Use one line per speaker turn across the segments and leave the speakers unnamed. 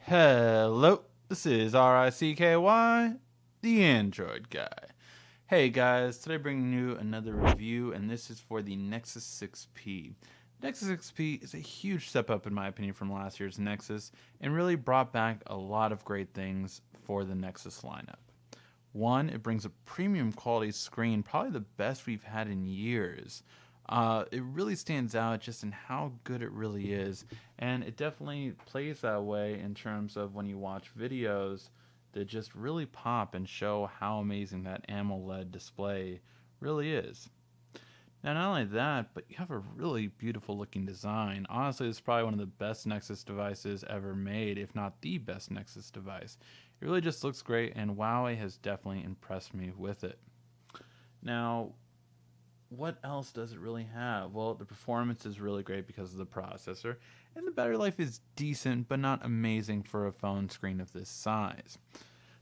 Hello, this is RICKY, the Android guy. Hey guys, today bringing you another review, and this is for the Nexus 6P. Nexus 6P is a huge step up in my opinion from last year's Nexus, and really brought back a lot of great things for the Nexus lineup. One, it brings a premium quality screen, probably the best we've had in years. It really stands out just in how good it really is, and it definitely plays that way in terms of when you watch videos that just really pop and show how amazing that AMOLED display really is. Now, not only that, but you have a really beautiful looking design. Honestly, it's probably one of the best Nexus devices ever made, if not the best Nexus device. It really just looks great, and Huawei has definitely impressed me with it. Now, what else does it really have? Well, the performance is really great because of the processor, and the battery life is decent but not amazing for a phone screen of this size.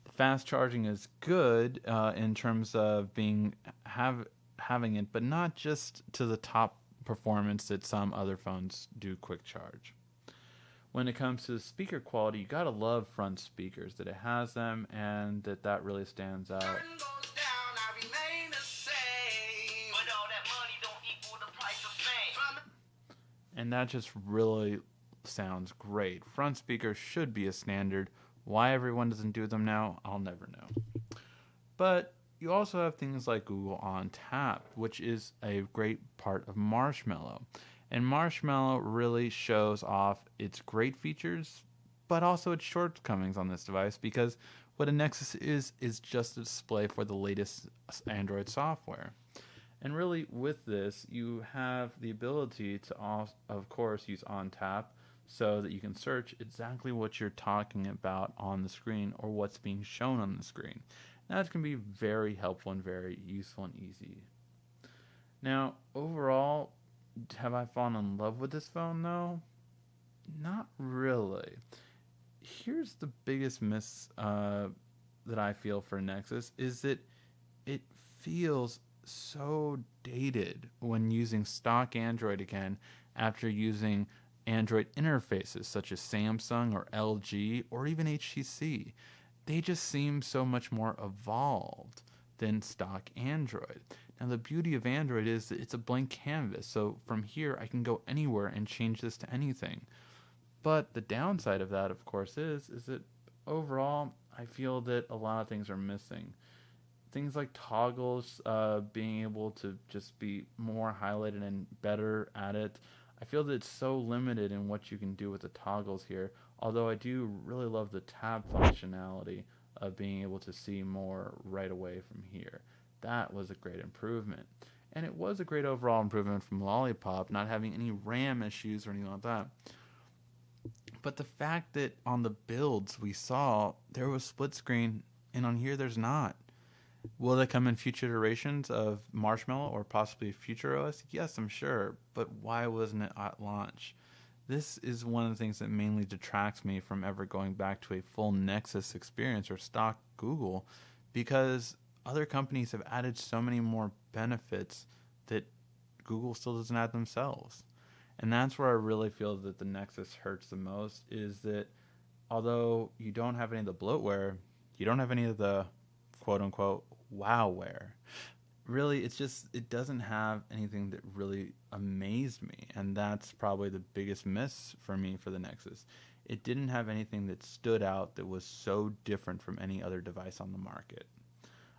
The fast charging is good in terms of having it, but not just to the top performance that some other phones do quick charge. When it comes to speaker quality, you gotta love front speakers, that it has them and that really stands out. And that just really sounds great. Front speakers should be a standard. Why everyone doesn't do them now, I'll never know. But you also have things like Google on Tap, which is a great part of Marshmallow. And Marshmallow really shows off its great features, but also its shortcomings on this device, because what a Nexus is just a display for the latest Android software. And really, with this, you have the ability to, of course, use on tap so that you can search exactly what you're talking about on the screen or what's being shown on the screen. That can be very helpful and very useful and easy. Now, overall, have I fallen in love with this phone, though? Not really. Here's the biggest miss that I feel for Nexus is that it feels so dated when using stock Android again after using Android interfaces such as Samsung or LG or even HTC. They just seem so much more evolved than stock Android. Now, the beauty of Android is that it's a blank canvas, so from here I can go anywhere and change this to anything. But the downside of that, of course, is that overall I feel that a lot of things are missing. Things like toggles, being able to just be more highlighted and better at it. I feel that it's so limited in what you can do with the toggles here, although I do really love the tab functionality of being able to see more right away from here. That was a great improvement. And it was a great overall improvement from Lollipop, not having any RAM issues or anything like that. But the fact that on the builds we saw, there was split screen, and on here there's not. Will they come in future iterations of Marshmallow or possibly future OS? Yes, I'm sure. But why wasn't it at launch? This is one of the things that mainly detracts me from ever going back to a full Nexus experience or stock Google, because other companies have added so many more benefits that Google still doesn't add themselves. And that's where I really feel that the Nexus hurts the most, is that although you don't have any of the bloatware, you don't have any of the quote unquote wowware. Really, it doesn't have anything that really amazed me, and that's probably the biggest miss for me for the Nexus. It didn't have anything that stood out that was so different from any other device on the market.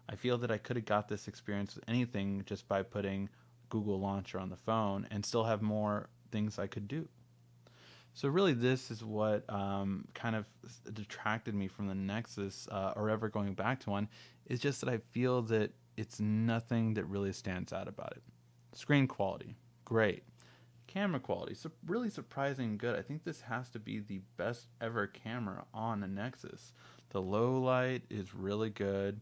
I feel that I could have got this experience with anything just by putting Google Launcher on the phone and still have more things I could do. So really, this is what kind of detracted me from the Nexus, or ever going back to one, is just that I feel that it's nothing that really stands out about it. Screen quality, great. Camera quality, really surprising good. I think this has to be the best ever camera on a Nexus. The low light is really good.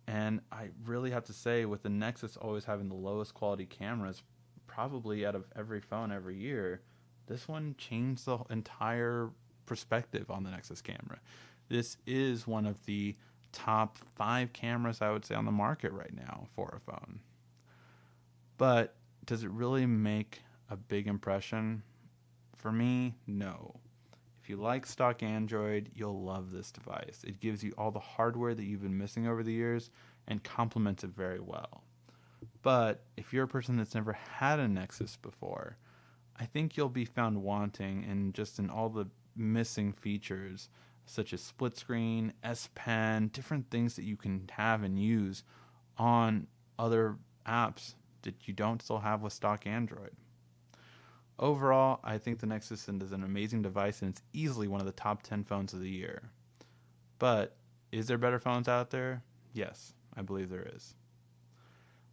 And I really have to say, with the Nexus always having the lowest quality cameras, probably out of every phone every year, this one changed the entire perspective on the Nexus camera. This is one of the top 5 cameras I would say on the market right now for a phone. But does it really make a big impression? For me, no. If you like stock Android, you'll love this device. It gives you all the hardware that you've been missing over the years and complements it very well. But if you're a person that's never had a Nexus before, I think you'll be found wanting in all the missing features, such as split screen, S Pen, different things that you can have and use on other apps that you don't still have with stock Android. Overall, I think the Nexus is an amazing device and it's easily one of the top 10 phones of the year. But is there better phones out there? Yes, I believe there is.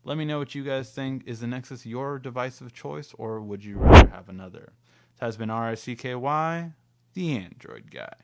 Let me know what you guys think. Is the Nexus your device of choice or would you rather have another? This has been RICKY, the Android Guy.